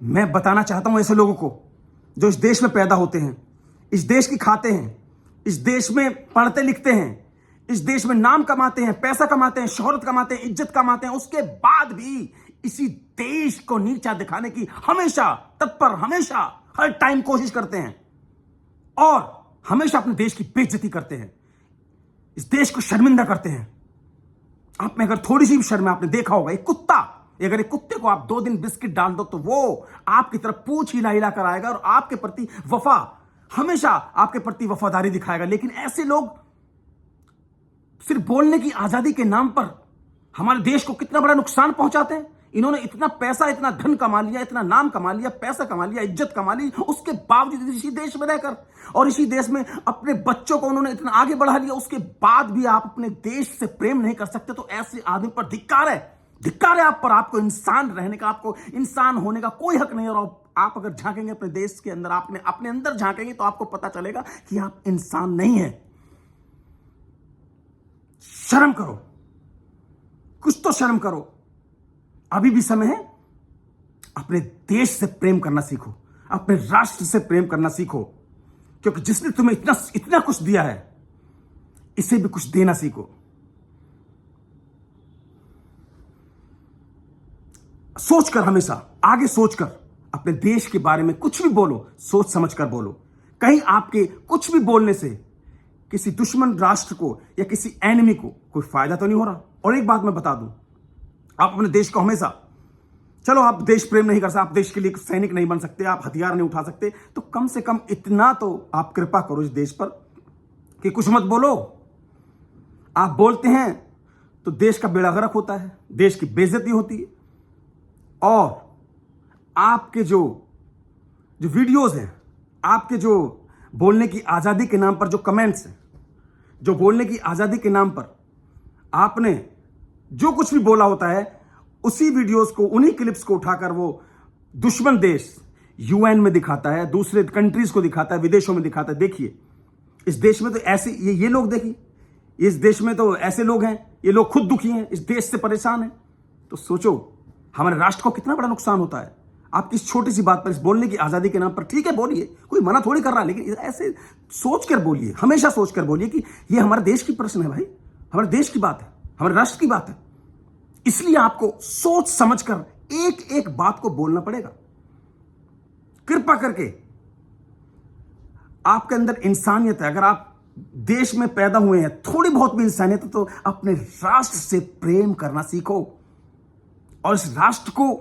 मैं बताना चाहता हूं ऐसे लोगों को जो इस देश में पैदा होते हैं, इस देश की खाते हैं, इस देश में पढ़ते लिखते हैं, इस देश में नाम कमाते हैं, पैसा कमाते हैं, शोहरत कमाते हैं, इज्जत कमाते हैं, उसके बाद भी इसी देश को नीचा दिखाने की हमेशा तत्पर, हमेशा हर टाइम कोशिश करते हैं और हमेशा अपने देश की बेइज्जती करते हैं, इस देश को शर्मिंदा करते हैं। आप में अगर थोड़ी सी भी शर्म है, आपने देखा होगा एक कुत्ता, अगर एक कुत्ते को आप 2 दिन बिस्किट डाल दो तो वो आपकी तरफ पूंछ हिला हिला कर आएगा और आपके प्रति हमेशा आपके प्रति वफादारी दिखाएगा। लेकिन ऐसे लोग सिर्फ बोलने की आजादी के नाम पर हमारे देश को कितना बड़ा नुकसान पहुंचाते हैं। इन्होंने इतना पैसा, इतना धन कमा लिया, इतना नाम कमा लिया, पैसा कमा लिया, इज्जत कमा ली, उसके बावजूद इसी देश में रहकर और इसी देश में अपने बच्चों को उन्होंने इतना आगे बढ़ा लिया, उसके बाद भी आप अपने देश से प्रेम नहीं कर सकते। तो ऐसे आदमी पर धिक्कार है, धिक्कार है आप पर। आपको इंसान रहने का, आपको इंसान होने का कोई हक नहीं है। और आप अगर झांकेंगे अपने देश के अंदर, आपने अपने अंदर झांकेंगे तो आपको पता चलेगा कि आप इंसान नहीं है। शर्म करो, कुछ तो शर्म करो। अभी भी समय है, अपने देश से प्रेम करना सीखो, अपने राष्ट्र से प्रेम करना सीखो, क्योंकि जिसने तुम्हें इतना कुछ दिया है, इसे भी कुछ देना सीखो। सोचकर, हमेशा आगे सोचकर अपने देश के बारे में कुछ भी बोलो, सोच समझकर बोलो। कहीं आपके कुछ भी बोलने से किसी दुश्मन राष्ट्र को या किसी एनिमी को कोई फायदा तो नहीं हो रहा। और एक बात मैं बता दूं, आप अपने देश को हमेशा, चलो आप देश प्रेम नहीं कर सकते, आप देश के लिए सैनिक नहीं बन सकते, आप हथियार नहीं उठा सकते, तो कम से कम इतना तो आप कृपा करो इस देश पर कि कुछ मत बोलो। आप बोलते हैं तो देश का बेड़ा गर्क होता है, देश की बेइज्जती होती है। और आपके जो वीडियोस हैं, आपके जो बोलने की आजादी के नाम पर जो कमेंट्स हैं, जो बोलने की आजादी के नाम पर आपने जो कुछ भी बोला होता है, उसी वीडियोस को, उन्हीं क्लिप्स को उठाकर वो दुश्मन देश यूएन में दिखाता है, दूसरे कंट्रीज को दिखाता है, विदेशों में दिखाता है। देखिए इस देश में तो ऐसे ये लोग, देखिए इस देश में तो ऐसे लोग हैं, ये लोग खुद दुखी हैं, इस देश से परेशान हैं। तो सोचो हमारे राष्ट्र को कितना बड़ा नुकसान होता है आपकी इस छोटी सी बात पर, इस बोलने की आजादी के नाम पर। ठीक है बोलिए, कोई मना थोड़ी कर रहा है, लेकिन ऐसे सोचकर बोलिए, हमेशा सोचकर बोलिए कि ये हमारे देश की प्रश्न है भाई, हमारे देश की बात है, हमारे राष्ट्र की बात है। इसलिए आपको सोच समझकर एक एक बात को बोलना पड़ेगा। कृपा करके, आपके अंदर इंसानियत है, अगर आप देश में पैदा हुए हैं, थोड़ी बहुत भी इंसानियत है, तो अपने राष्ट्र से प्रेम करना सीखो और इस राष्ट्र को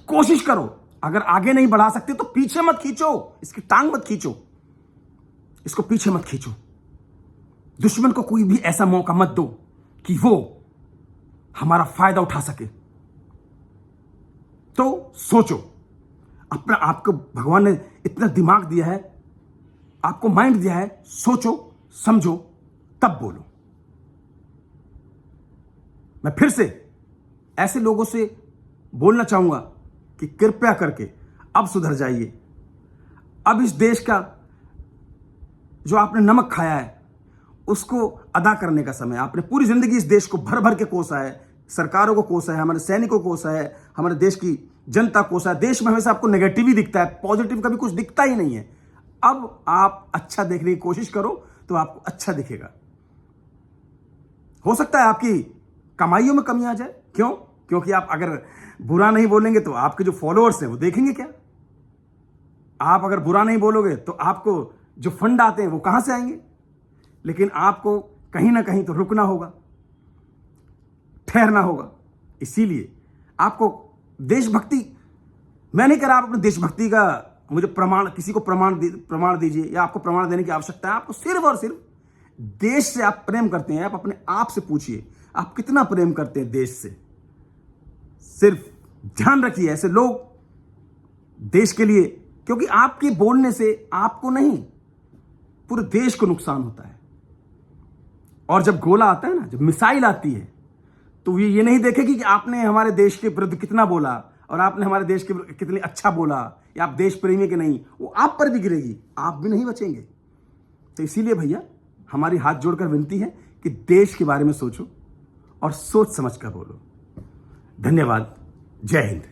कोशिश करो। अगर आगे नहीं बढ़ा सकते तो पीछे मत खींचो, इसकी टांग मत खींचो, इसको पीछे मत खींचो। दुश्मन को कोई भी ऐसा मौका मत दो कि वो हमारा फायदा उठा सके। तो सोचो, अपना, आपको भगवान ने इतना दिमाग दिया है, आपको माइंड दिया है, सोचो समझो तब बोलो। मैं फिर से ऐसे लोगों से बोलना चाहूंगा कि कृपया करके अब सुधर जाइए। अब इस देश का जो आपने नमक खाया है उसको अदा करने का समय। आपने पूरी जिंदगी इस देश को भर भर के कोसा है, सरकारों को कोसा है, हमारे सैनिकों को कोसा है, हमारे देश की जनता को कोसा है। देश में हमेशा आपको नेगेटिव ही दिखता है, पॉजिटिव कभी कुछ दिखता ही नहीं है। अब आप अच्छा देखने की कोशिश करो तो आपको अच्छा दिखेगा। हो सकता है आपकी कमाइयों में कमी आ जाए। क्यों? क्योंकि आप अगर बुरा नहीं बोलेंगे तो आपके जो फॉलोअर्स हैं वो देखेंगे क्या? आप अगर बुरा नहीं बोलोगे तो आपको जो फंड आते हैं वो कहां से आएंगे? लेकिन आपको कहीं ना कहीं तो रुकना होगा, ठहरना होगा। इसीलिए आपको देशभक्ति, मैं नहीं कह रहा आप अपनी देशभक्ति का मुझे प्रमाण, किसी को प्रमाण दीजिए या आपको प्रमाण देने की आवश्यकता है। आपको सिर्फ और सिर्फ देश से आप प्रेम करते हैं, आप अपने आप से पूछिए आप कितना प्रेम करते हैं देश से। सिर्फ ध्यान रखिए ऐसे लोग देश के लिए, क्योंकि आपके बोलने से आपको नहीं पूरे देश को नुकसान होता है। और जब गोला आता है ना, जब मिसाइल आती है, तो ये नहीं देखेगी कि आपने हमारे देश के विरुद्ध कितना बोला और आपने हमारे देश के कितने अच्छा बोला या आप देश प्रेमी के नहीं, वो आप पर भी गिरेगी, आप भी नहीं बचेंगे। तो इसीलिए भैया हमारी हाथ जोड़कर विनती है कि देश के बारे में सोचो और सोच समझ कर बोलो। धन्यवाद। जय हिंद।